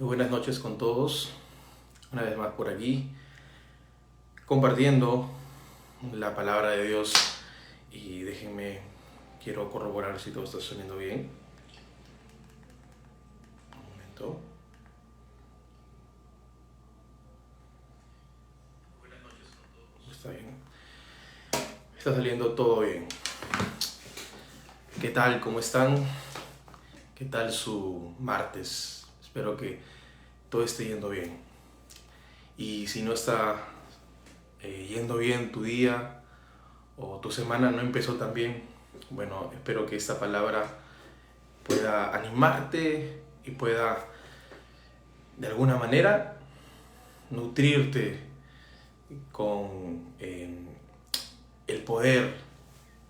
Muy buenas noches con todos, una vez más por aquí, compartiendo la palabra de Dios. Y déjenme, quiero corroborar si todo está saliendo bien. Un momento. Está bien, está saliendo todo bien. ¿Qué tal? ¿Cómo están? ¿Qué tal su martes? Espero que todo esté yendo bien. Y si no está yendo bien tu día o tu semana no empezó tan bien, bueno, espero que esta palabra pueda animarte y pueda de alguna manera nutrirte con el poder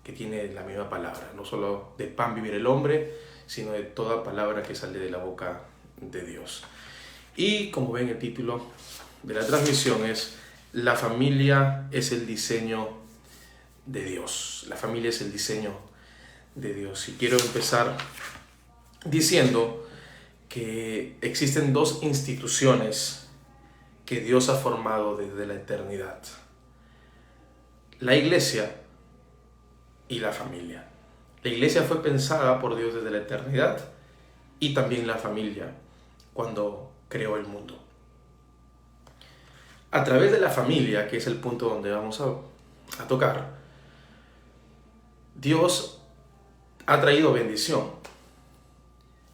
que tiene la misma palabra. No solo de pan vivir el hombre, sino de toda palabra que sale de la boca de Dios. Y como ven, el título de la transmisión es La familia es el diseño de Dios. La familia es el diseño de Dios. Y quiero empezar diciendo que existen dos instituciones que Dios ha formado desde la eternidad: la iglesia y la familia. La iglesia fue pensada por Dios desde la eternidad, y también la familia cuando creó el mundo. A través de la familia, que es el punto donde vamos a tocar, Dios ha traído bendición.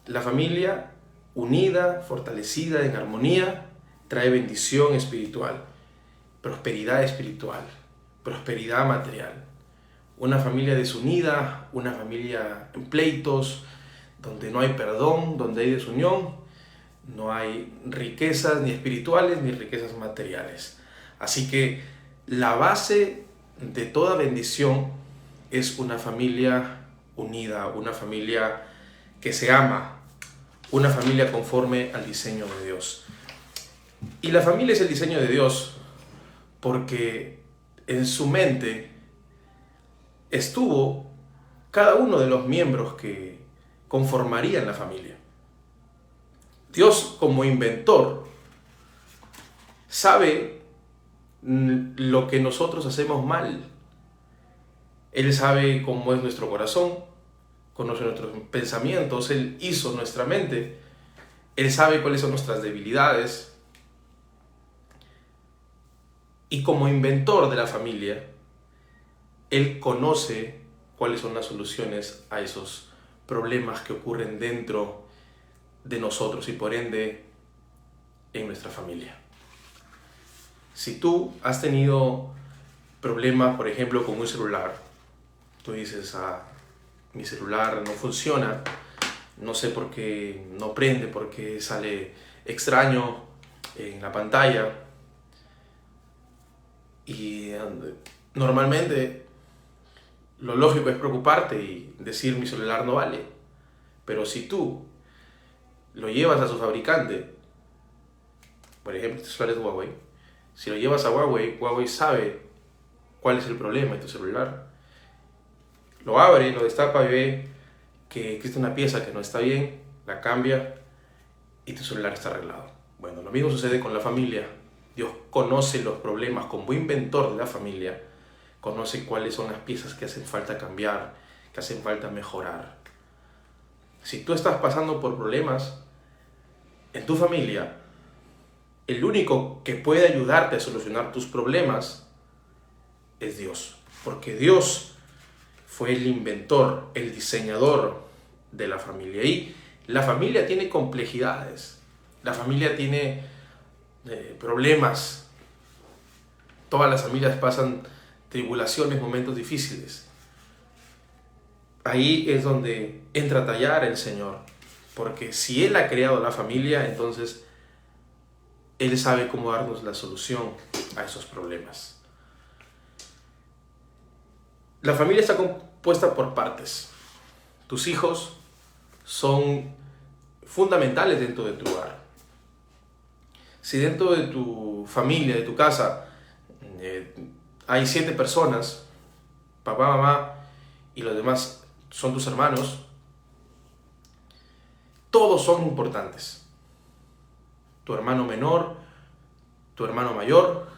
La familia unida, fortalecida, en armonía, trae bendición espiritual, prosperidad, prosperidad material. Una familia desunida, una familia en pleitos, donde no hay perdón, donde hay desunión, no hay riquezas ni espirituales ni riquezas materiales. Así que la base de toda bendición es una familia unida, una familia que se ama, una familia conforme al diseño de Dios. Y la familia es el diseño de Dios porque en su mente estuvo cada uno de los miembros que conformarían la familia. Dios, como inventor, sabe lo que nosotros hacemos mal. Él sabe cómo es nuestro corazón, conoce nuestros pensamientos, Él hizo nuestra mente, Él sabe cuáles son nuestras debilidades. Y como inventor de la familia, Él conoce cuáles son las soluciones a esos problemas que ocurren dentro de nosotros y por ende en nuestra familia. Si tú has tenido problemas, por ejemplo, con un celular, tú dices, mi celular no funciona, no sé por qué no prende, por qué sale extraño en la pantalla. Y normalmente lo lógico es preocuparte y decir mi celular no vale. Pero si tú lo llevas a su fabricante, por ejemplo, este celular es Huawei, si lo llevas a Huawei, Huawei sabe cuál es el problema de tu celular. Lo abre, lo destapa y ve que existe una pieza que no está bien, la cambia y tu celular está arreglado. Bueno, lo mismo sucede con la familia. Dios conoce los problemas, como inventor de la familia, conoce cuáles son las piezas que hacen falta cambiar, que hacen falta mejorar. Si tú estás pasando por problemas en tu familia, el único que puede ayudarte a solucionar tus problemas es Dios, porque Dios fue el inventor, el diseñador de la familia. Y la familia tiene complejidades, la familia tiene problemas. Todas las familias pasan tribulaciones, momentos difíciles. Ahí es donde entra a tallar el Señor, porque si Él ha creado la familia, entonces Él sabe cómo darnos la solución a esos problemas. La familia está compuesta por partes. Tus hijos son fundamentales dentro de tu hogar. Si dentro de tu familia, de tu casa, hay 7 personas, papá, mamá y los demás son tus hermanos, todos son importantes. tu hermano menor, tu hermano mayor,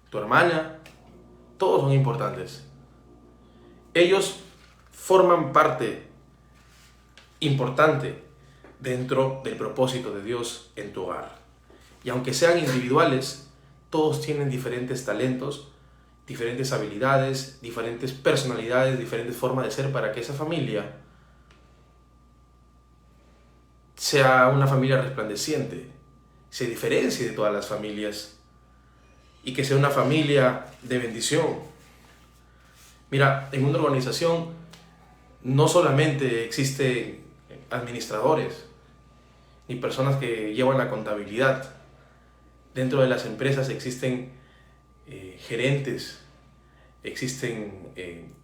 tu hermana, todos son importantes. Ellos forman parte importante dentro del propósito de Dios en tu hogar. Y aunque sean individuales, todos tienen diferentes talentos, diferentes habilidades, diferentes personalidades, diferentes formas de ser para que esa familia sea una familia resplandeciente, se diferencie de todas las familias y que sea una familia de bendición. Mira, en una organización no solamente existen administradores ni personas que llevan la contabilidad. Dentro de las empresas existen gerentes, existen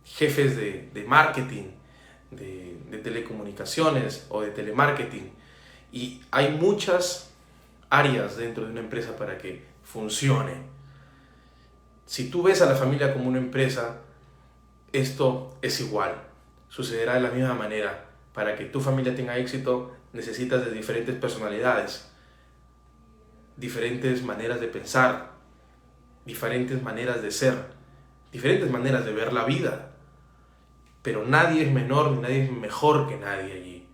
jefes de marketing, de telecomunicaciones o de telemarketing. Y hay muchas áreas dentro de una empresa para que funcione. Si tú ves a la familia como una empresa, esto es igual. Sucederá de la misma manera. Para que tu familia tenga éxito, necesitas de diferentes personalidades, diferentes maneras de pensar, diferentes maneras de ser, diferentes maneras de ver la vida. Pero nadie es menor ni nadie es mejor que nadie allí.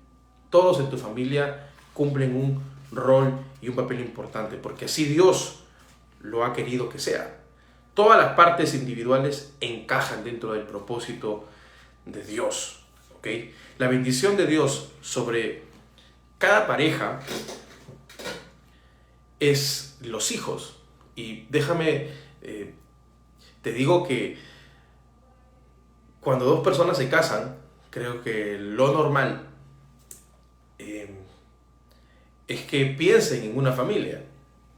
Todos en tu familia cumplen un rol y un papel importante, porque así Dios lo ha querido que sea. Todas las partes individuales encajan dentro del propósito de Dios, ¿ok? La bendición de Dios sobre cada pareja es los hijos. Y déjame, te digo que cuando dos personas se casan, creo que lo normal es que piensen en una familia,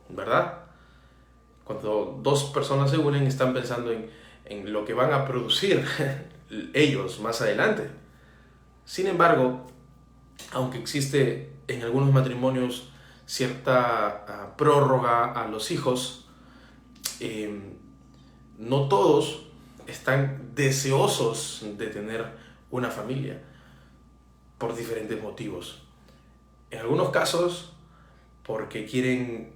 ¿verdad? Cuando dos personas se unen, están pensando en lo que van a producir ellos más adelante. Sin embargo, aunque existe en algunos matrimonios cierta prórroga a los hijos, no todos están deseosos de tener una familia por diferentes motivos. En algunos casos, porque quieren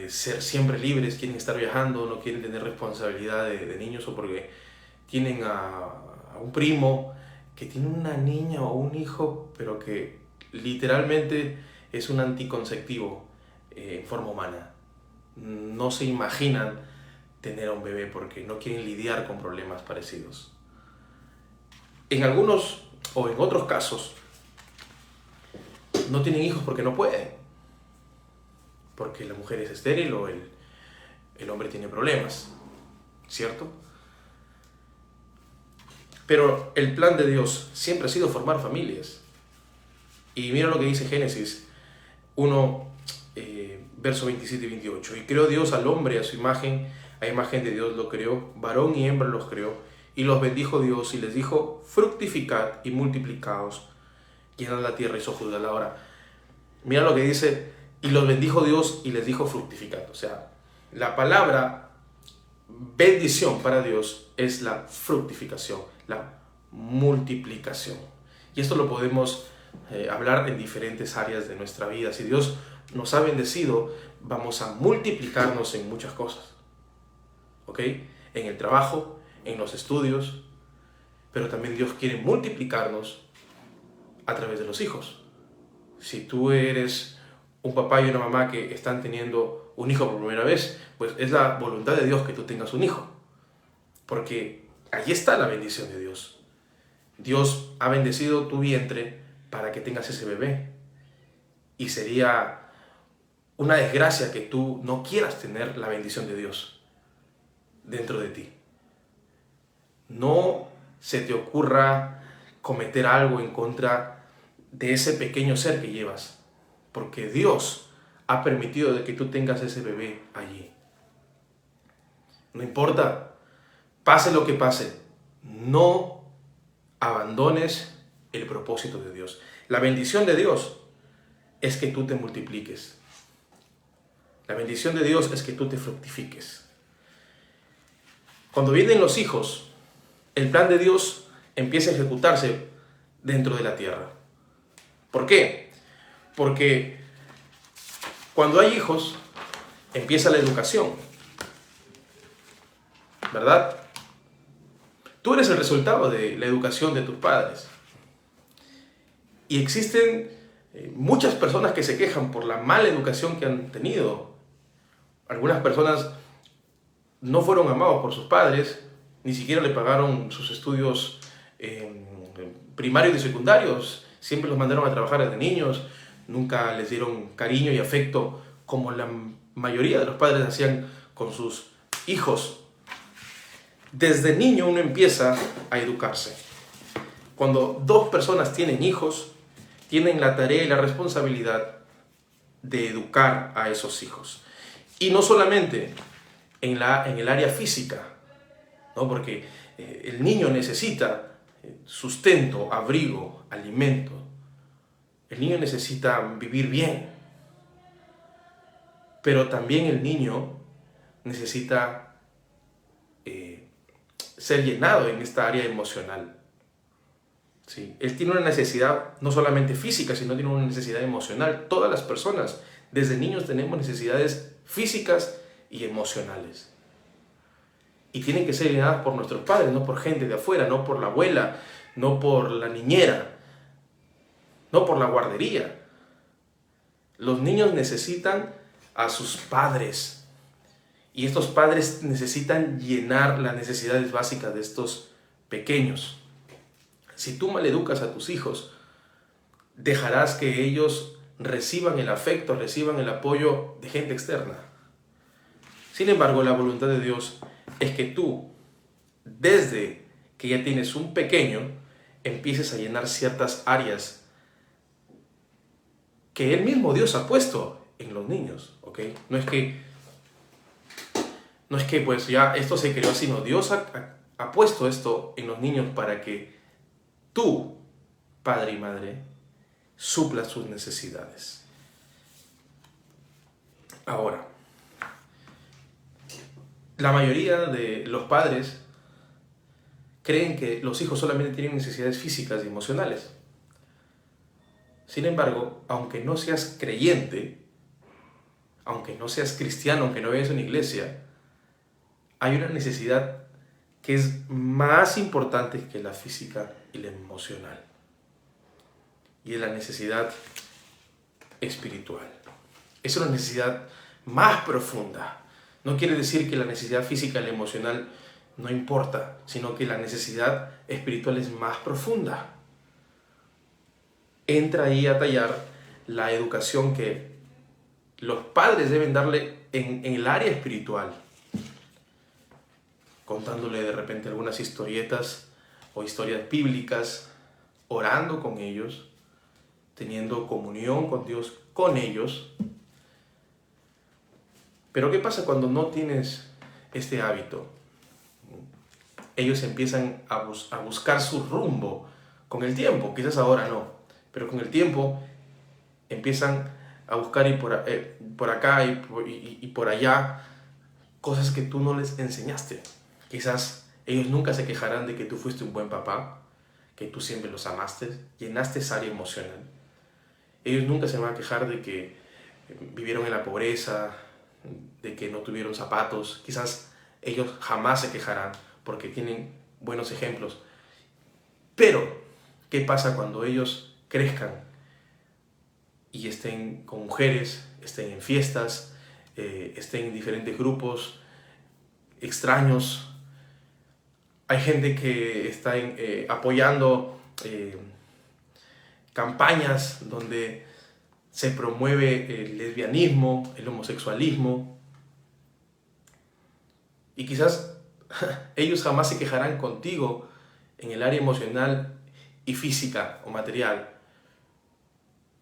ser siempre libres, quieren estar viajando, no quieren tener responsabilidad de niños, o porque tienen a un primo que tiene una niña o un hijo, pero que literalmente es un anticonceptivo en forma humana. No se imaginan tener a un bebé porque no quieren lidiar con problemas parecidos. En algunos o en otros casos, no tienen hijos porque no pueden, porque la mujer es estéril o el hombre tiene problemas, ¿cierto? Pero el plan de Dios siempre ha sido formar familias. Y mira lo que dice Génesis 1, verso 27 y 28. Y creó Dios al hombre a su imagen, a imagen de Dios lo creó, varón y hembra los creó, y los bendijo Dios y les dijo, fructificad y multiplicaos, llenad la tierra y sojuzgadla. Ahora, mira lo que dice, y los bendijo Dios y les dijo fructificad. O sea, la palabra bendición para Dios es la fructificación, la multiplicación. Y esto lo podemos hablar en diferentes áreas de nuestra vida. Si Dios nos ha bendecido, vamos a multiplicarnos en muchas cosas, ¿ok? En el trabajo, en los estudios, pero también Dios quiere multiplicarnos a través de los hijos. Si tú eres un papá y una mamá que están teniendo un hijo por primera vez, pues es la voluntad de Dios que tú tengas un hijo, porque allí está la bendición de Dios. Dios ha bendecido tu vientre para que tengas ese bebé, y sería una desgracia que tú no quieras tener la bendición de Dios dentro de ti. No se te ocurra cometer algo en contra de ese pequeño ser que llevas, porque Dios ha permitido de que tú tengas ese bebé allí. No importa, pase lo que pase, no abandones el propósito de Dios. La bendición de Dios es que tú te multipliques. La bendición de Dios es que tú te fructifiques. Cuando vienen los hijos, el plan de Dios empieza a ejecutarse dentro de la tierra. ¿Por qué? Porque Cuando hay hijos, empieza la educación, ¿verdad? Tú eres el resultado de la educación de tus padres. Y existen muchas personas que se quejan por la mala educación que han tenido. Algunas personas no fueron amados por sus padres, ni siquiera le pagaron sus estudios primarios y secundarios, siempre los mandaron a trabajar desde niños, nunca les dieron cariño y afecto como la mayoría de los padres hacían con sus hijos. Desde niño uno empieza a educarse. Cuando dos personas tienen hijos, tienen la tarea y la responsabilidad de educar a esos hijos. Y no solamente en el área física, ¿no? Porque el niño necesita sustento, abrigo, alimento. El niño necesita vivir bien. Pero también el niño necesita ser llenado en esta área emocional. ¿Sí? Él tiene una necesidad no solamente física, sino tiene una necesidad emocional. Todas las personas, desde niños, tenemos necesidades físicas y emocionales. Y tienen que ser llenadas por nuestros padres, no por gente de afuera, no por la abuela, no por la niñera, no por la guardería. Los niños necesitan a sus padres. Y estos padres necesitan llenar las necesidades básicas de estos pequeños. Si tú maleducas a tus hijos, dejarás que ellos reciban el afecto, reciban el apoyo de gente externa. Sin embargo, la voluntad de Dios es que tú, desde que ya tienes un pequeño, empieces a llenar ciertas áreas que Él mismo Dios ha puesto en los niños, ¿ok? No es que pues ya esto se creó así, no. Dios ha puesto esto en los niños para que tú, padre y madre, suplas sus necesidades. Ahora, la mayoría de los padres creen que los hijos solamente tienen necesidades físicas y emocionales. Sin embargo, aunque no seas creyente, aunque no seas cristiano, aunque no vayas a una iglesia, hay una necesidad que es más importante que la física y la emocional. Y es la necesidad espiritual. Es una necesidad más profunda. No quiere decir que la necesidad física y la emocional no importa, sino que la necesidad espiritual es más profunda. Entra ahí a tallar la educación que los padres deben darle en el área espiritual, contándole de repente algunas historietas o historias bíblicas, orando con ellos, teniendo comunión con Dios con ellos. Pero ¿qué pasa cuando no tienes este hábito? Ellos empiezan a buscar su rumbo con el tiempo, quizás ahora no, pero con el tiempo empiezan a buscar por acá y por allá cosas que tú no les enseñaste. Quizás ellos nunca se quejarán de que tú fuiste un buen papá, que tú siempre los amaste, llenaste esa área emocional. Ellos nunca se van a quejar de que vivieron en la pobreza, de que no tuvieron zapatos. Quizás ellos jamás se quejarán porque tienen buenos ejemplos. Pero, ¿qué pasa cuando ellos crezcan y estén con mujeres, estén en fiestas, estén en diferentes grupos extraños? Hay gente que está apoyando campañas donde se promueve el lesbianismo, el homosexualismo. Y quizás ellos jamás se quejarán contigo en el área emocional y física o material.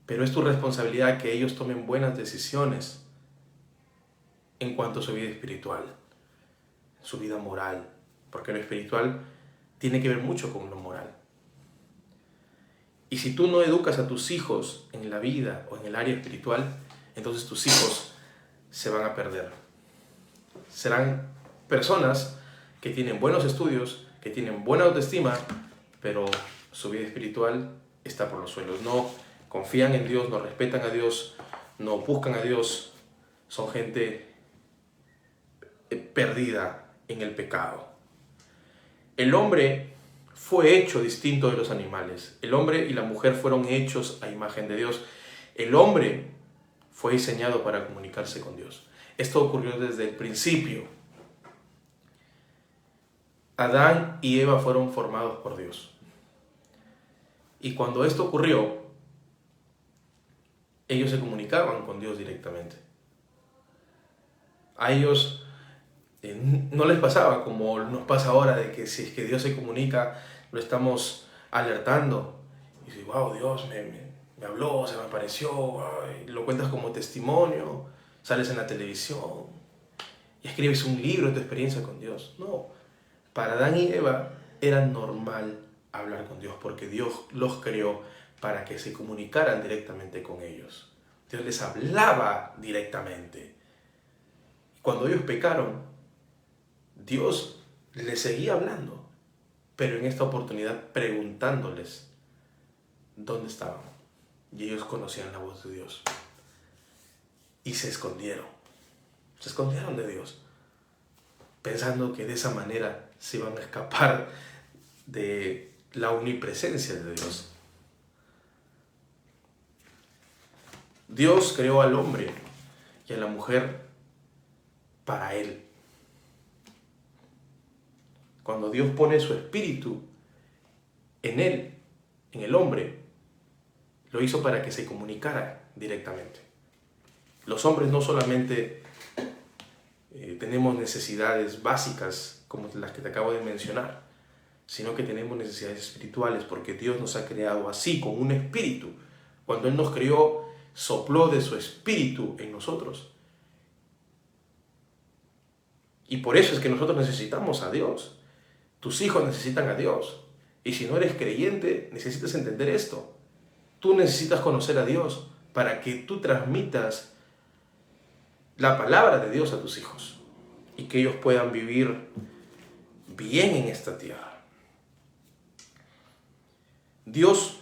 Pero es tu responsabilidad que ellos tomen buenas decisiones en cuanto a su vida espiritual, su vida moral. Porque lo espiritual tiene que ver mucho con lo moral. Y si tú no educas a tus hijos en la vida o en el área espiritual, entonces tus hijos se van a perder. Serán personas que tienen buenos estudios, que tienen buena autoestima, pero su vida espiritual está por los suelos. No confían en Dios, no respetan a Dios, no buscan a Dios son gente perdida en el pecado. El hombre fue hecho distinto de los animales. El hombre y la mujer fueron hechos a imagen de Dios. El hombre fue diseñado para comunicarse con Dios. Esto ocurrió desde el principio. Adán y Eva fueron formados por Dios. Y cuando esto ocurrió, ellos se comunicaban con Dios directamente. A ellos no les pasaba como nos pasa ahora, de que si es que Dios se comunica, lo estamos alertando. Y dices, wow, Dios me habló, se me apareció, ay, lo cuentas como testimonio, sales en la televisión y escribes un libro de tu experiencia con Dios. No, para Adán y Eva era normal hablar con Dios, porque Dios los creó para que se comunicaran directamente con ellos. Dios les hablaba directamente. Cuando ellos pecaron, Dios les seguía hablando, pero en esta oportunidad preguntándoles dónde estaban. Y ellos conocían la voz de Dios. Y se escondieron de Dios, pensando que de esa manera se iban a escapar de la omnipresencia de Dios. Dios creó al hombre y a la mujer para Él. Cuando Dios pone su espíritu en él, en el hombre, lo hizo para que se comunicara directamente. Los hombres no solamente tenemos necesidades básicas como las que te acabo de mencionar, sino que tenemos necesidades espirituales, porque Dios nos ha creado así, con un espíritu. Cuando Él nos creó, sopló de su espíritu en nosotros. Y por eso es que nosotros necesitamos a Dios. Tus hijos necesitan a Dios. Y si no eres creyente, necesitas entender esto. Tú necesitas conocer a Dios para que tú transmitas la palabra de Dios a tus hijos y que ellos puedan vivir bien en esta tierra. Dios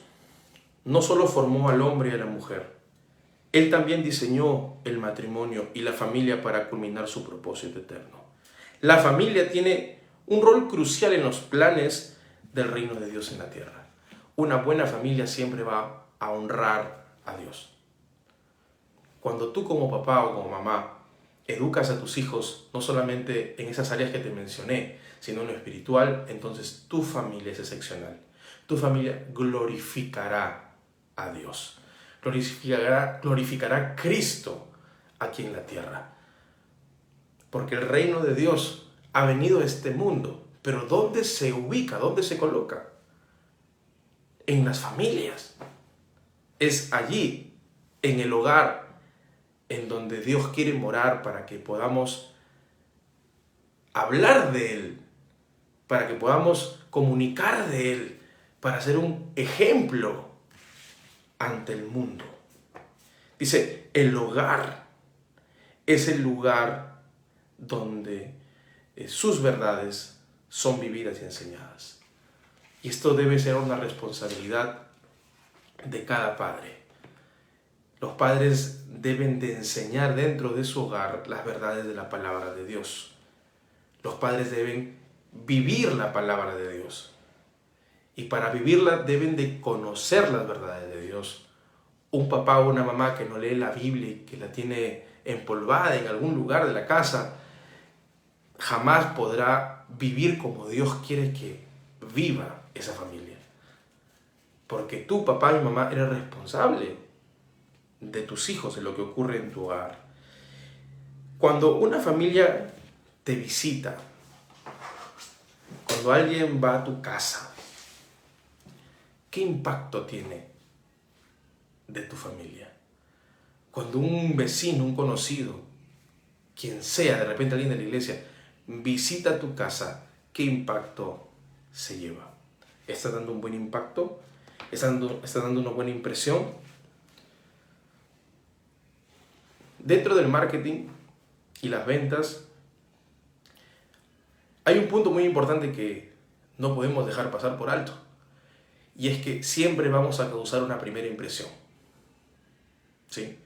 no solo formó al hombre y a la mujer, Él también diseñó el matrimonio y la familia para culminar su propósito eterno. La familia tiene un rol crucial en los planes del reino de Dios en la tierra. Una buena familia siempre va a honrar a Dios. Cuando tú como papá o como mamá educas a tus hijos, no solamente en esas áreas que te mencioné, sino en lo espiritual, entonces tu familia es excepcional. Tu familia glorificará a Dios. Glorificará a Cristo aquí en la tierra. Porque el reino de Dios ha venido a este mundo. Pero ¿dónde se ubica? ¿Dónde se coloca? En las familias. Es allí, en el hogar, en donde Dios quiere morar para que podamos hablar de Él, para que podamos comunicar de Él, para ser un ejemplo ante el mundo. Dice, el hogar es el lugar donde sus verdades son vividas y enseñadas. Y esto debe ser una responsabilidad de cada padre. Los padres deben de enseñar dentro de su hogar las verdades de la palabra de Dios. Los padres deben vivir la palabra de Dios. Y para vivirla deben de conocer las verdades de Dios. Un papá o una mamá que no lee la Biblia y que la tiene empolvada en algún lugar de la casa, jamás podrá vivir como Dios quiere que viva esa familia. Porque tú, papá y mamá, eres responsable de tus hijos, de lo que ocurre en tu hogar. Cuando una familia te visita, cuando alguien va a tu casa, ¿qué impacto tiene de tu familia? Cuando un vecino, un conocido, quien sea, de repente alguien de la iglesia, visita tu casa, ¿qué impacto se lleva? ¿Está dando un buen impacto? ¿Está dando una buena impresión? Dentro del marketing y las ventas, hay un punto muy importante que no podemos dejar pasar por alto. Y es que siempre vamos a causar una primera impresión. ¿Sí?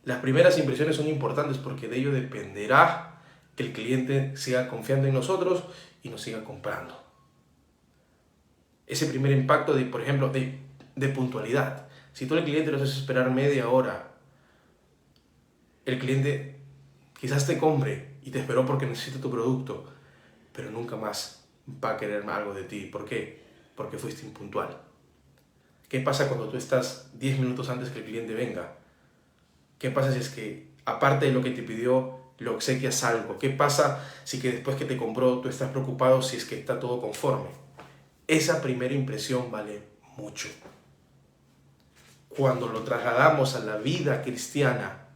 Las primeras impresiones son importantes porque de ello dependerá que el cliente siga confiando en nosotros y nos siga comprando. Ese primer impacto de, por ejemplo, de puntualidad. Si tú al cliente lo haces esperar media hora, el cliente quizás te compre y te esperó porque necesita tu producto, pero nunca más va a querer algo de ti. ¿Por qué? Porque fuiste impuntual. ¿Qué pasa cuando tú estás 10 minutos antes que el cliente venga? ¿Qué pasa si es que, aparte de lo que te pidió, le obsequias algo? ¿Qué pasa si que después que te compró tú estás preocupado si es que está todo conforme? Esa primera impresión vale mucho. Cuando lo trasladamos a la vida cristiana,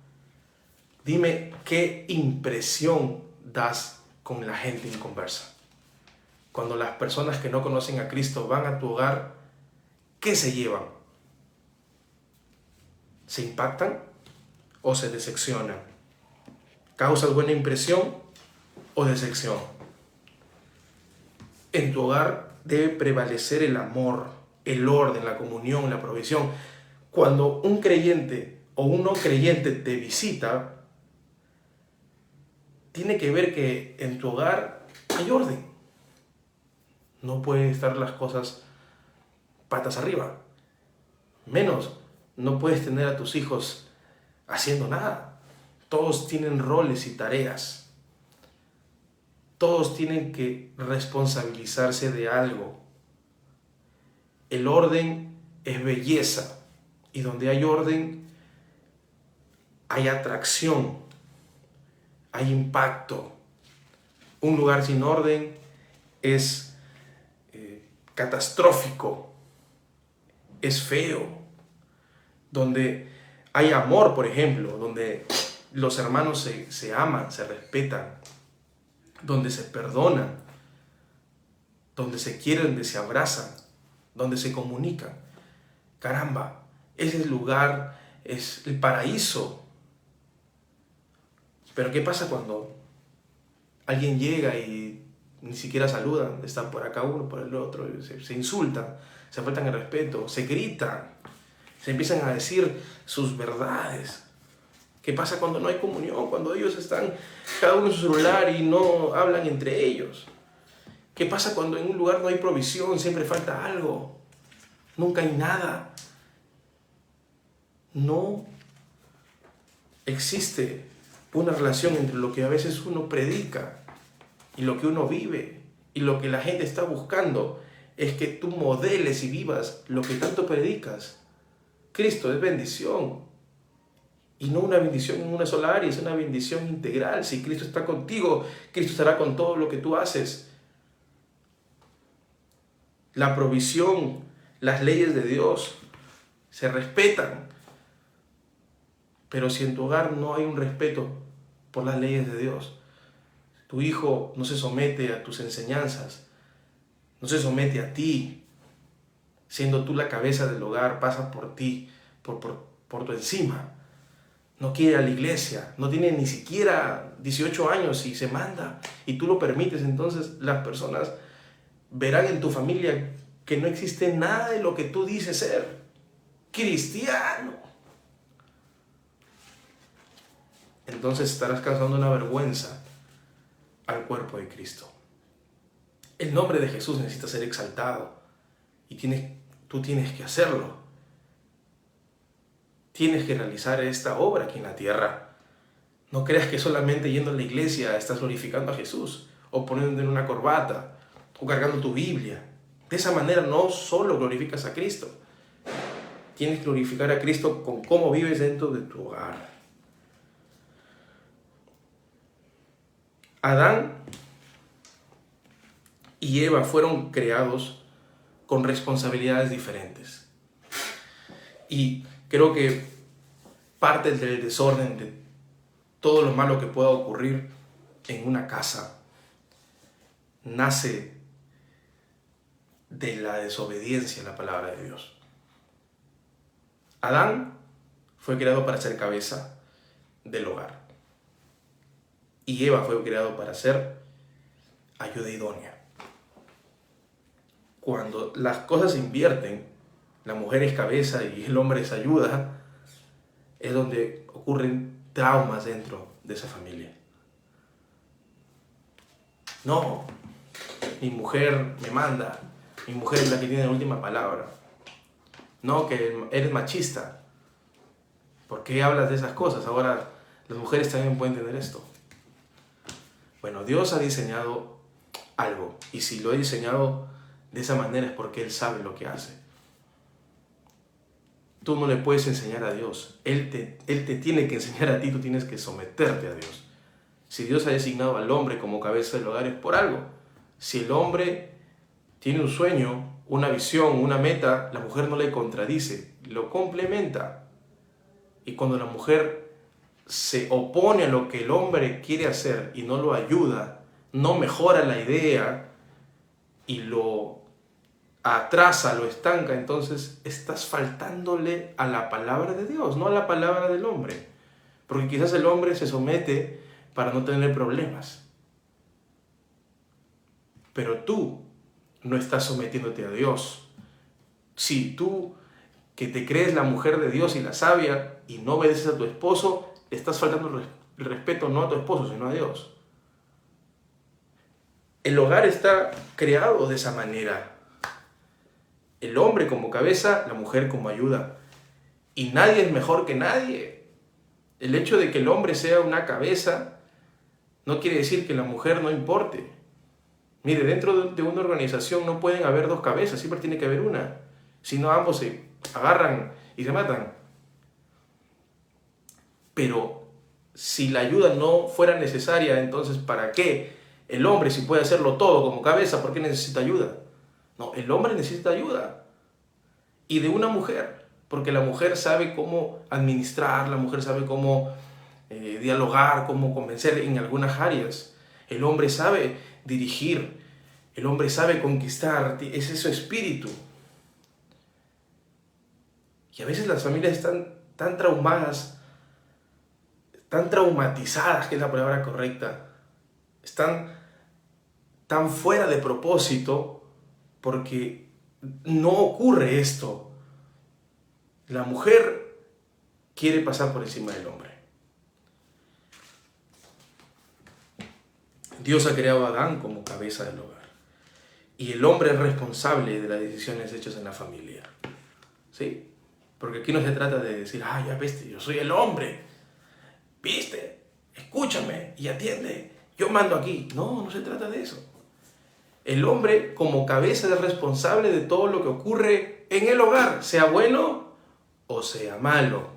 dime qué impresión das con la gente inconversa. Cuando las personas que no conocen a Cristo van a tu hogar, ¿qué se llevan? ¿Se impactan o se decepcionan? ¿Causas buena impresión o decepción? En tu hogar debe prevalecer el amor, el orden, la comunión, la provisión. Cuando un creyente o un no creyente te visita, tiene que ver que en tu hogar hay orden. No pueden estar las cosas patas arriba. Menos, no puedes tener a tus hijos haciendo nada. Todos tienen roles y tareas. Todos tienen que responsabilizarse de algo. El orden es belleza. Y donde hay orden, hay atracción, hay impacto. Un lugar sin orden es catastrófico, es feo. Donde hay amor, por ejemplo, donde los hermanos se aman, se respetan, donde se perdonan, donde se quieren, donde se abrazan, donde se comunican. Caramba, ese lugar es el paraíso. Pero ¿qué pasa cuando alguien llega y ni siquiera saludan? Están por acá uno, por el otro, se insultan, se faltan el respeto, se gritan, se empiezan a decir sus verdades. ¿Qué pasa cuando no hay comunión? Cuando ellos están cada uno en su celular y no hablan entre ellos. ¿Qué pasa cuando en un lugar no hay provisión? Siempre falta algo. Nunca hay nada. No existe una relación entre lo que a veces uno predica y lo que uno vive. Y lo que la gente está buscando es que tú modeles y vivas lo que tanto predicas. Cristo es bendición. Y no una bendición en una sola área, es una bendición integral. Si Cristo está contigo, Cristo estará con todo lo que tú haces. La provisión, las leyes de Dios se respetan. Pero si en tu hogar no hay un respeto por las leyes de Dios, tu hijo no se somete a tus enseñanzas, no se somete a ti, siendo tú la cabeza del hogar, pasa por ti, por tu encima. No quiere ir a la iglesia, no tiene ni siquiera 18 años y se manda, y tú lo permites, entonces las personas verán en tu familia que no existe nada de lo que tú dices ser cristiano. Entonces estarás causando una vergüenza al cuerpo de Cristo. El nombre de Jesús necesita ser exaltado y tú tienes que hacerlo. Tienes que realizar esta obra aquí en la tierra. No creas que solamente yendo a la iglesia estás glorificando a Jesús, o poniéndote en una corbata, o cargando tu Biblia. De esa manera no solo glorificas a Cristo, tienes que glorificar a Cristo con cómo vives dentro de tu hogar. Adán y Eva fueron creados con responsabilidades diferentes. Y creo que parte del desorden, de todo lo malo que pueda ocurrir en una casa, nace de la desobediencia a la palabra de Dios. Adán fue creado para ser cabeza del hogar. Y Eva fue creado para ser ayuda idónea. Cuando las cosas se invierten, la mujer es cabeza y el hombre es ayuda, es donde ocurren traumas dentro de esa familia. No, mi mujer me manda, mi mujer es la que tiene la última palabra. No, que eres machista. ¿Por qué hablas de esas cosas? Ahora las mujeres también pueden tener esto. Bueno, Dios ha diseñado algo, y si lo ha diseñado de esa manera es porque Él sabe lo que hace. Tú no le puedes enseñar a Dios, Él te tiene que enseñar a ti, tú tienes que someterte a Dios. Si Dios ha designado al hombre como cabeza del hogar es por algo. Si el hombre tiene un sueño, una visión, una meta, la mujer no le contradice, lo complementa. Y cuando la mujer se opone a lo que el hombre quiere hacer y no lo ayuda, no mejora la idea y lo atrasa, lo estanca, entonces estás faltándole a la palabra de Dios, no a la palabra del hombre. Porque quizás el hombre se somete para no tener problemas. Pero tú no estás sometiéndote a Dios. Si tú, que te crees la mujer de Dios y la sabia, y no obedeces a tu esposo, estás faltando el respeto no a tu esposo, sino a Dios. El hogar está creado de esa manera. El hombre como cabeza, la mujer como ayuda. Y nadie es mejor que nadie. El hecho de que el hombre sea una cabeza no quiere decir que la mujer no importe. Mire, dentro de una organización no pueden haber dos cabezas, siempre tiene que haber una. Si no, ambos se agarran y se matan. Pero si la ayuda no fuera necesaria, entonces ¿para qué? El hombre, si puede hacerlo todo como cabeza, ¿por qué necesita ayuda? No, el hombre necesita ayuda. Y de una mujer, porque la mujer sabe cómo administrar, la mujer sabe cómo dialogar, cómo convencer en algunas áreas. El hombre sabe dirigir, el hombre sabe conquistar, ese es su espíritu. Y a veces las familias están tan traumadas, tan traumatizadas, que es la palabra correcta, están tan fuera de propósito porque no ocurre esto. La mujer quiere pasar por encima del hombre. Dios ha creado a Adán como cabeza del hogar. Y el hombre es responsable de las decisiones hechas en la familia. ¿Sí? Porque aquí no se trata de decir, ya viste, yo soy el hombre. ¿Viste? Escúchame y atiende. Yo mando aquí. No, no se trata de eso. El hombre como cabeza es responsable de todo lo que ocurre en el hogar, sea bueno o sea malo.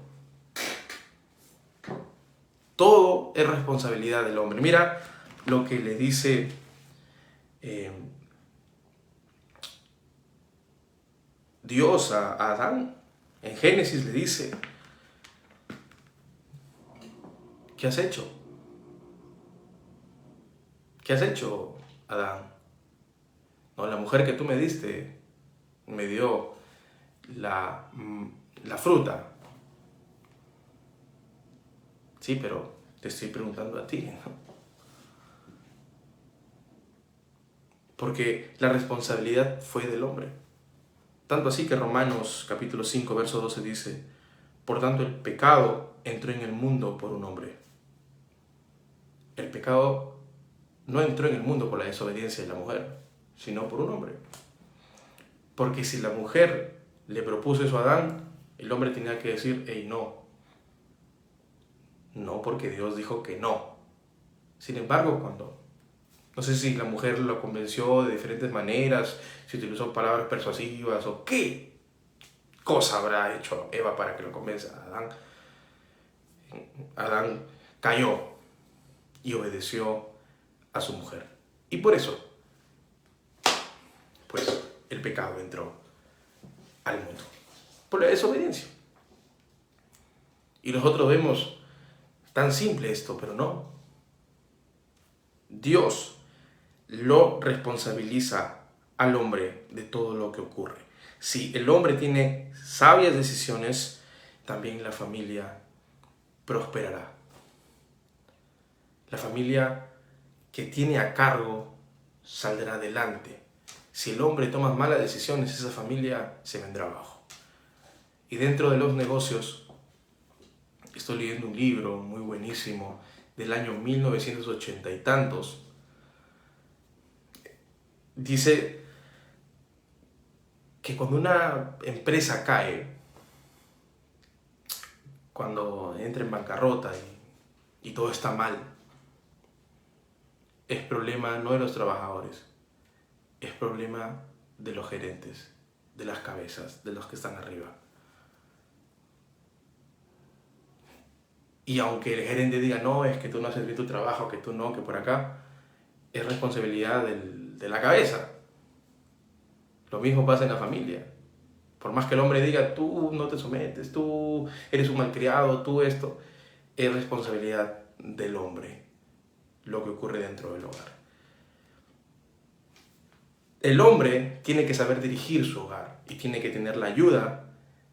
Todo es responsabilidad del hombre. Mira lo que le dice Dios a Adán. En Génesis le dice, ¿qué has hecho? ¿Qué has hecho, Adán? No, la mujer que tú me diste me dio la fruta. Sí, pero te estoy preguntando a ti, ¿no? Porque la responsabilidad fue del hombre. Tanto así que Romanos capítulo 5, verso 12 dice, por tanto el pecado entró en el mundo por un hombre. El pecado no entró en el mundo por la desobediencia de la mujer, sino por un hombre. Porque si la mujer le propuso eso a Adán, el hombre tenía que decir, no. No, porque Dios dijo que no. Sin embargo, no sé si la mujer lo convenció de diferentes maneras, si utilizó palabras persuasivas o qué cosa habrá hecho Eva para que lo convenza a Adán. Adán cayó y obedeció a su mujer. Y por eso, pues, el pecado entró al mundo. Por la desobediencia. Y nosotros vemos tan simple esto, pero no. Dios lo responsabiliza al hombre de todo lo que ocurre. Si el hombre tiene sabias decisiones, también la familia prosperará. La familia que tiene a cargo saldrá adelante. Si el hombre toma malas decisiones, esa familia se vendrá abajo. Y dentro de los negocios, estoy leyendo un libro muy buenísimo del año 1980 y tantos. Dice que cuando una empresa cae, cuando entra en bancarrota y todo está mal, es problema no de los trabajadores, es problema de los gerentes, de las cabezas, de los que están arriba. Y aunque el gerente diga, no, es que tú no haces bien tu trabajo, que tú no, que por acá, es responsabilidad de la cabeza. Lo mismo pasa en la familia. Por más que el hombre diga, tú no te sometes, tú eres un malcriado, tú esto, es responsabilidad del hombre lo que ocurre dentro del hogar. El hombre tiene que saber dirigir su hogar y tiene que tener la ayuda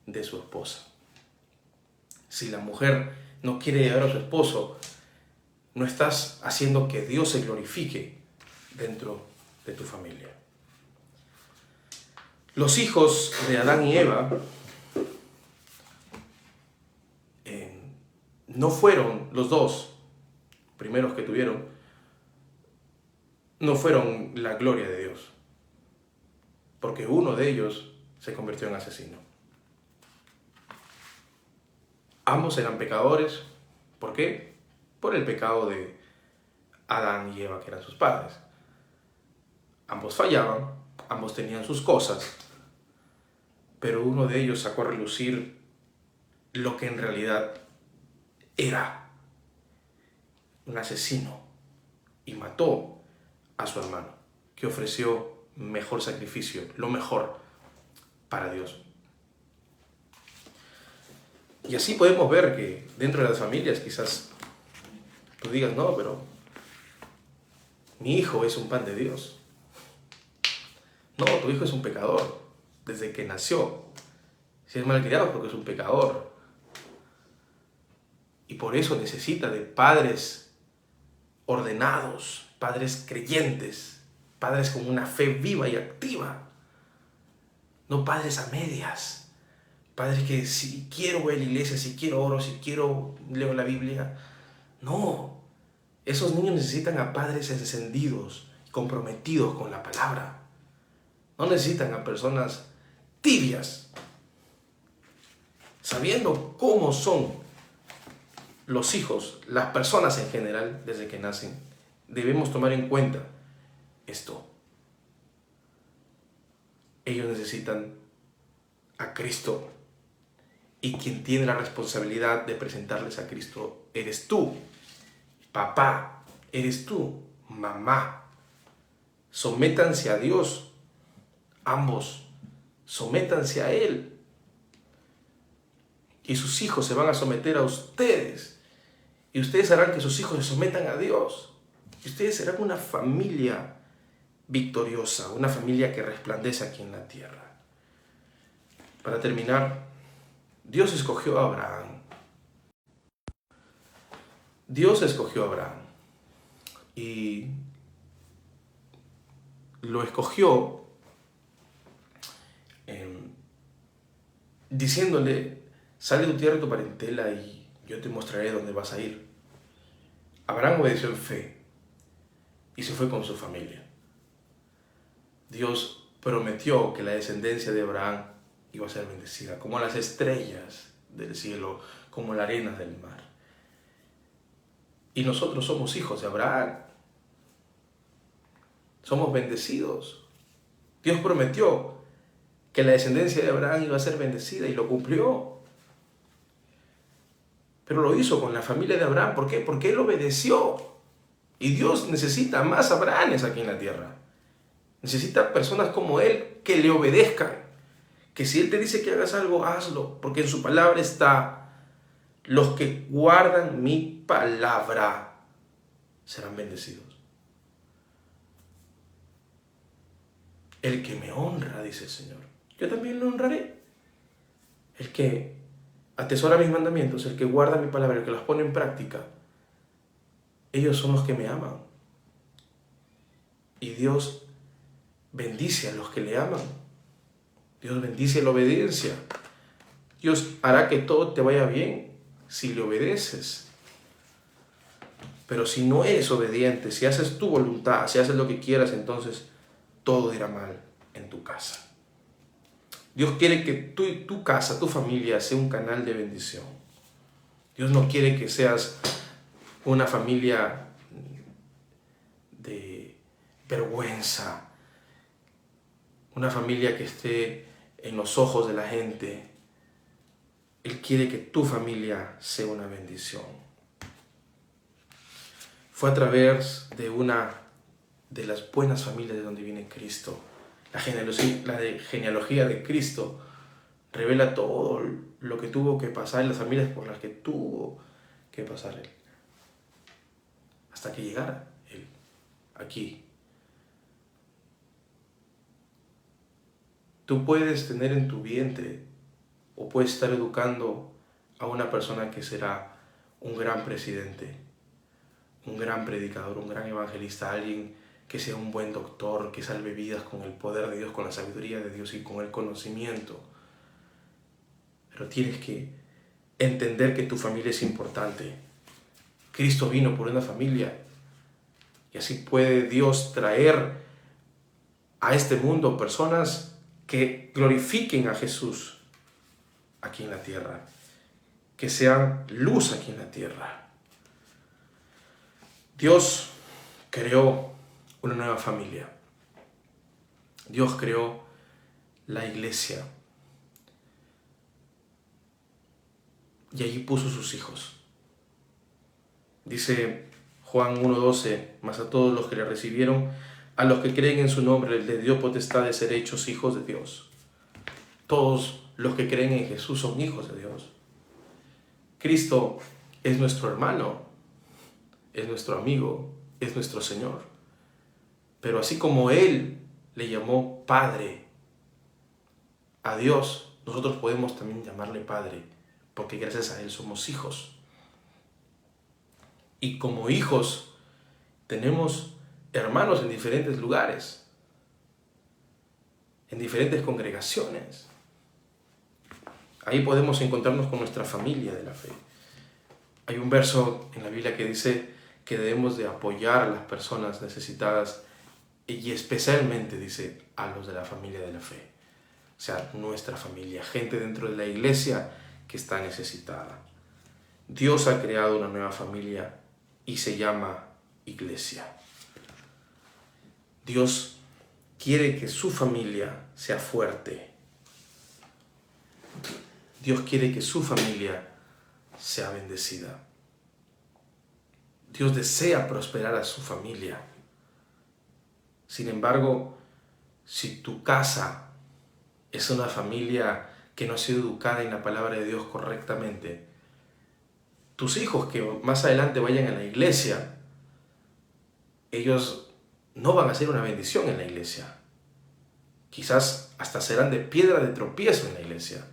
de su esposa. Si la mujer no quiere llevar a su esposo, no estás haciendo que Dios se glorifique dentro de tu familia. Los hijos de Adán y Eva no fueron los dos primeros que tuvieron, no fueron la gloria de Dios, porque uno de ellos se convirtió en asesino. Ambos eran pecadores. ¿Por qué? Por el pecado de Adán y Eva, que eran sus padres. Ambos fallaban, ambos tenían sus cosas, pero uno de ellos sacó a relucir lo que en realidad era un asesino y mató a su hermano, que ofreció mejor sacrificio, lo mejor para Dios. Y así podemos ver que dentro de las familias quizás tú digas, no, pero mi hijo es un pan de Dios. No, tu hijo es un pecador desde que nació. Si es malcriado es porque es un pecador. Y por eso necesita de padres ordenados, padres creyentes, padres con una fe viva y activa. No padres a medias. Padres que si quiero voy a la iglesia, si quiero oro, si quiero leo la Biblia. No, esos niños necesitan a padres encendidos, comprometidos con la palabra. No necesitan a personas tibias. Sabiendo cómo son los hijos, las personas en general, desde que nacen, debemos tomar en cuenta esto. Ellos necesitan a Cristo. Y quien tiene la responsabilidad de presentarles a Cristo eres tú, papá, eres tú, mamá. Sométanse a Dios, ambos, sométanse a Él. Y sus hijos se van a someter a ustedes. Y ustedes harán que sus hijos se sometan a Dios. Y ustedes serán una familia victoriosa, una familia que resplandece aquí en la tierra. Para terminar, Dios escogió a Abraham. Dios escogió a Abraham. Y lo escogió diciéndole, sal de tu tierra y tu parentela y yo te mostraré dónde vas a ir. Abraham obedeció en fe y se fue con su familia. Dios prometió que la descendencia de Abraham iba a ser bendecida, como las estrellas del cielo, como la arena del mar. Y nosotros somos hijos de Abraham. Somos bendecidos. Dios prometió que la descendencia de Abraham iba a ser bendecida y lo cumplió. Pero lo hizo con la familia de Abraham. ¿Por qué? Porque él obedeció. Y Dios necesita más Abrahames aquí en la tierra. Necesita personas como él que le obedezcan. Que si él te dice que hagas algo, hazlo. Porque en su palabra está, los que guardan mi palabra serán bendecidos. El que me honra, dice el Señor, yo también lo honraré. El que atesora mis mandamientos, el que guarda mi palabra, el que los pone en práctica, ellos son los que me aman. Y Dios bendice a los que le aman. Dios bendice la obediencia. Dios hará que todo te vaya bien si le obedeces. Pero si no eres obediente, si haces tu voluntad, si haces lo que quieras, entonces todo irá mal en tu casa. Dios quiere que tú y tu casa, tu familia, sea un canal de bendición. Dios no quiere que seas una familia de vergüenza, una familia que esté en los ojos de la gente. Él quiere que tu familia sea una bendición. Fue a través de una de las buenas familias de donde viene Cristo. La genealogía de Cristo revela todo lo que tuvo que pasar en las familias por las que tuvo que pasar Él. Hasta que llegara Él aquí. Tú puedes tener en tu vientre o puedes estar educando a una persona que será un gran presidente, un gran predicador, un gran evangelista, alguien que sea un buen doctor, que salve vidas con el poder de Dios, con la sabiduría de Dios y con el conocimiento. Pero tienes que entender que tu familia es importante. Cristo vino por una familia y así puede Dios traer a este mundo personas que glorifiquen a Jesús aquí en la tierra, que sean luz aquí en la tierra. Dios creó una nueva familia. Dios creó la iglesia. Y allí puso sus hijos. Dice Juan 1:12, mas a todos los que le recibieron, a los que creen en su nombre, les dio potestad de ser hechos hijos de Dios. Todos los que creen en Jesús son hijos de Dios. Cristo es nuestro hermano, es nuestro amigo, es nuestro Señor. Pero así como Él le llamó Padre a Dios, nosotros podemos también llamarle Padre, porque gracias a Él somos hijos. Y como hijos tenemos hermanos en diferentes lugares, en diferentes congregaciones. Ahí podemos encontrarnos con nuestra familia de la fe. Hay un verso en la Biblia que dice que debemos de apoyar a las personas necesitadas y especialmente, dice, a los de la familia de la fe. O sea, nuestra familia, gente dentro de la iglesia que está necesitada. Dios ha creado una nueva familia y se llama iglesia. Dios quiere que su familia sea fuerte. Dios quiere que su familia sea bendecida. Dios desea prosperar a su familia. Sin embargo, si tu casa es una familia que no ha sido educada en la palabra de Dios correctamente, tus hijos que más adelante vayan a la iglesia, ellos no van a ser una bendición en la iglesia. Quizás hasta serán de piedra de tropiezo en la iglesia.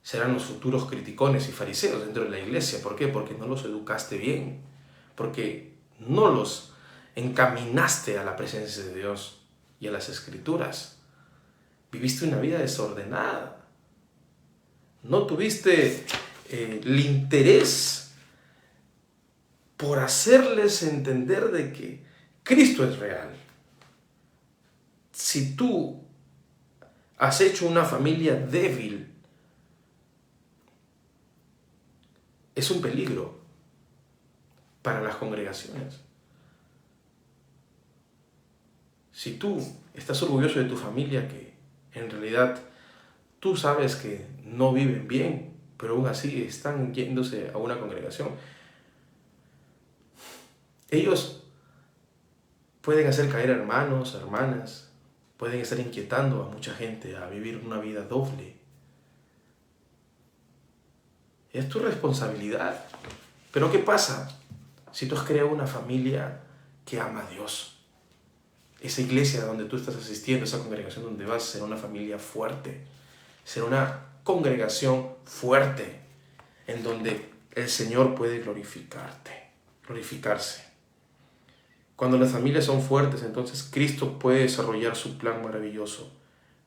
Serán los futuros criticones y fariseos dentro de la iglesia. ¿Por qué? Porque no los educaste bien. Porque no los encaminaste a la presencia de Dios y a las Escrituras. Viviste una vida desordenada. No tuviste el interés por hacerles entender de que Cristo es real. Si tú has hecho una familia débil, es un peligro para las congregaciones. Si tú estás orgulloso de tu familia, que en realidad tú sabes que no viven bien, pero aún así están yéndose a una congregación, ellos pueden hacer caer a hermanos, hermanas, pueden estar inquietando a mucha gente a vivir una vida doble. Es tu responsabilidad. Pero ¿qué pasa si tú has creado una familia que ama a Dios? Esa iglesia donde tú estás asistiendo, esa congregación donde vas, será una familia fuerte. Será una congregación fuerte en donde el Señor puede glorificarse. Cuando las familias son fuertes, entonces Cristo puede desarrollar su plan maravilloso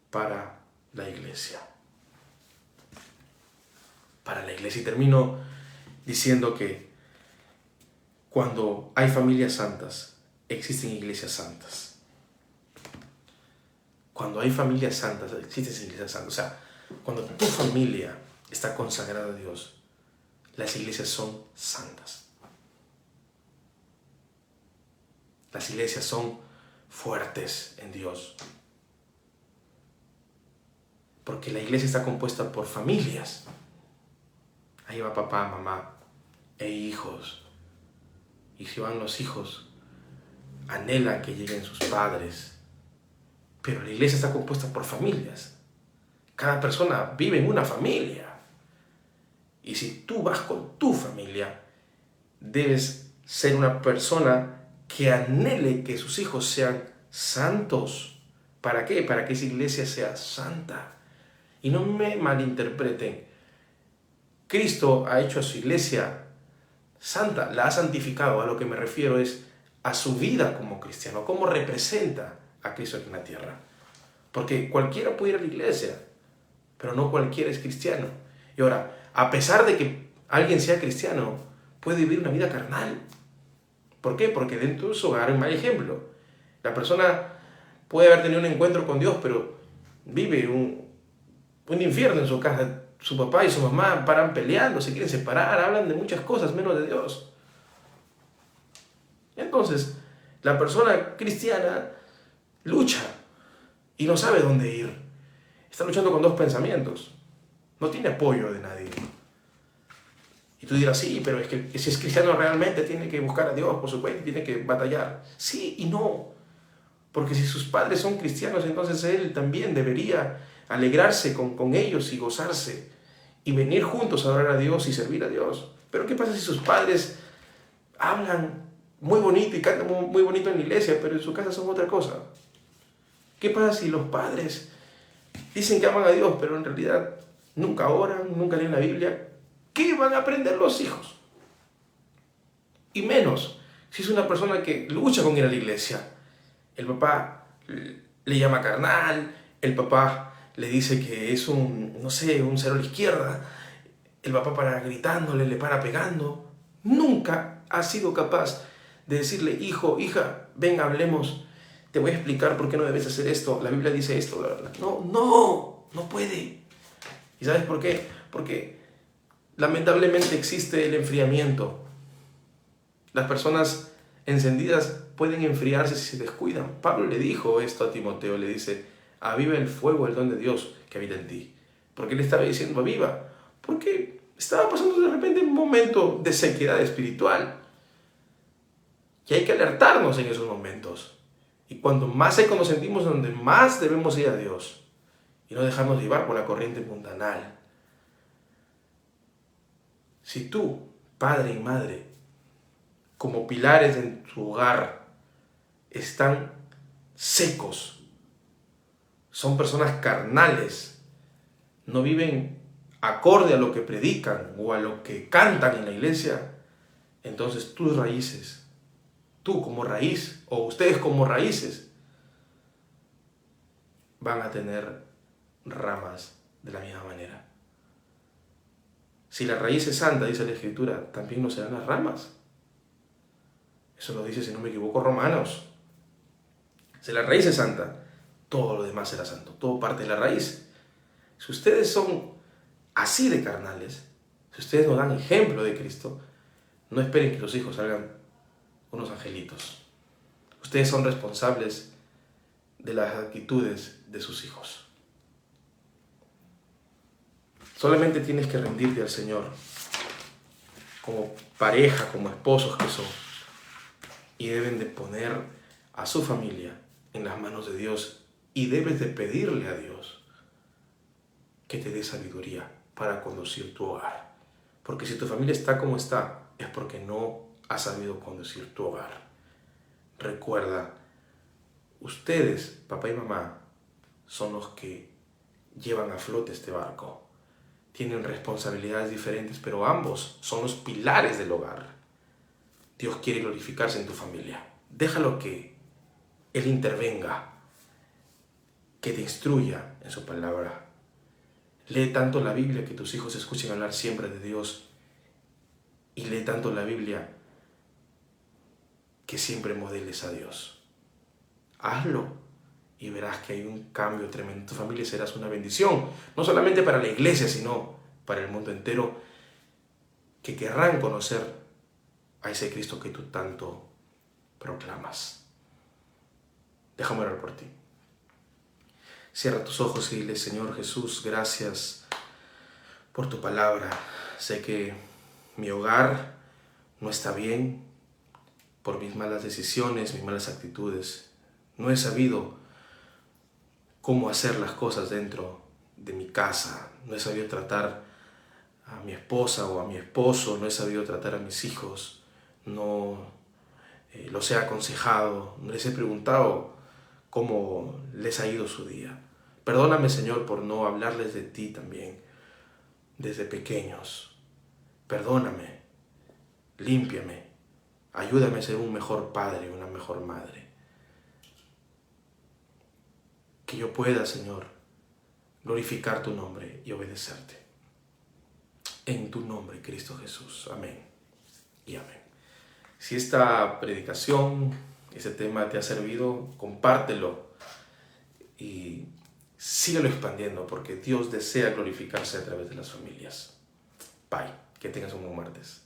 para la iglesia. Para la iglesia. Y termino diciendo que cuando hay familias santas, existen iglesias santas. Cuando hay familias santas, existen iglesias santas. O sea, cuando tu familia está consagrada a Dios, las iglesias son santas. Las iglesias son fuertes en Dios. Porque la iglesia está compuesta por familias. Ahí va papá, mamá e hijos. Y si van los hijos, anhelan que lleguen sus padres. Pero la iglesia está compuesta por familias. Cada persona vive en una familia. Y si tú vas con tu familia, debes ser una persona que anhele que sus hijos sean santos. ¿Para qué? Para que esa iglesia sea santa. Y no me malinterpreten. Cristo ha hecho a su iglesia santa, la ha santificado. A lo que me refiero es a su vida como cristiano, cómo representa a Cristo aquí en la tierra. Porque cualquiera puede ir a la iglesia, pero no cualquiera es cristiano. Y ahora, a pesar de que alguien sea cristiano, puede vivir una vida carnal. ¿Por qué? Porque dentro de su hogar hay un mal ejemplo. La persona puede haber tenido un encuentro con Dios, pero vive un infierno en su casa. Su papá y su mamá paran peleando, se quieren separar, hablan de muchas cosas menos de Dios. Entonces, la persona cristiana lucha y no sabe dónde ir. Está luchando con dos pensamientos. No tiene apoyo de nadie. Y tú dirás, sí, pero es que si es cristiano realmente tiene que buscar a Dios por su cuenta, tiene que batallar. Sí y no. Porque si sus padres son cristianos, entonces él también debería alegrarse con ellos y gozarse y venir juntos a adorar a Dios y servir a Dios. Pero ¿qué pasa si sus padres hablan muy bonito y cantan muy bonito en la iglesia, pero en su casa son otra cosa? ¿Qué pasa si los padres dicen que aman a Dios, pero en realidad nunca oran, nunca leen la Biblia? ¿Qué van a aprender los hijos? Y menos si es una persona que lucha con ir a la iglesia. El papá le llama carnal, el papá le dice que es un cero a la izquierda, el papá para gritándole, le para pegando. Nunca ha sido capaz de decirle, hijo, hija, ven, hablemos, te voy a explicar por qué no debes hacer esto, la Biblia dice esto, bla, bla, bla. No puede. ¿Y sabes por qué? Porque lamentablemente existe el enfriamiento. Las personas encendidas pueden enfriarse si se descuidan. Pablo le dijo esto a Timoteo, le dice, aviva el fuego, el don de Dios que habita en ti. ¿Por qué le estaba diciendo aviva? Porque estaba pasando de repente un momento de sequedad espiritual. Y hay que alertarnos en esos momentos. Y cuando más seco nos sentimos, donde más debemos ir a Dios. Y no dejarnos llevar por la corriente mundanal. Si tú, padre y madre, como pilares en tu hogar, están secos, son personas carnales, no viven acorde a lo que predican o a lo que cantan en la iglesia, entonces tus raíces, tú como raíz o ustedes como raíces, van a tener ramas de la misma manera. Si la raíz es santa, dice la Escritura, también no serán las ramas. Eso lo dice, si no me equivoco, Romanos. Si la raíz es santa, todo lo demás será santo. Todo parte de la raíz. Si ustedes son así de carnales, si ustedes no dan ejemplo de Cristo, no esperen que los hijos salgan unos angelitos. Ustedes son responsables de las actitudes de sus hijos. Solamente tienes que rendirte al Señor como pareja, como esposos que son. Y deben de poner a su familia en las manos de Dios y debes de pedirle a Dios que te dé sabiduría para conducir tu hogar. Porque si tu familia está como está, es porque no has sabido conducir tu hogar. Recuerda, ustedes, papá y mamá, son los que llevan a flote este barco. Tienen responsabilidades diferentes, pero ambos son los pilares del hogar. Dios quiere glorificarse en tu familia. Déjalo que Él intervenga, que te instruya en su palabra. Lee tanto la Biblia que tus hijos escuchen hablar siempre de Dios y lee tanto la Biblia que siempre modeles a Dios. Hazlo y verás que hay un cambio tremendo en tu familia y serás una bendición, no solamente para la iglesia, sino para el mundo entero, que querrán conocer a ese Cristo que tú tanto proclamas. Déjame orar por ti. Cierra tus ojos y dile: Señor Jesús, gracias por tu palabra. Sé que mi hogar no está bien por mis malas decisiones, mis malas actitudes. No he sabido cómo hacer las cosas dentro de mi casa. No he sabido tratar a mi esposa o a mi esposo. No he sabido tratar a mis hijos. No los he aconsejado. No les he preguntado cómo les ha ido su día. Perdóname, Señor, por no hablarles de ti también desde pequeños. Perdóname, límpiame, ayúdame a ser un mejor padre, una mejor madre. Que yo pueda, Señor, glorificar tu nombre y obedecerte. En tu nombre, Cristo Jesús. Amén y amén. Si esta predicación, este tema te ha servido, compártelo y síguelo expandiendo, porque Dios desea glorificarse a través de las familias. Bye. Que tengas un buen martes.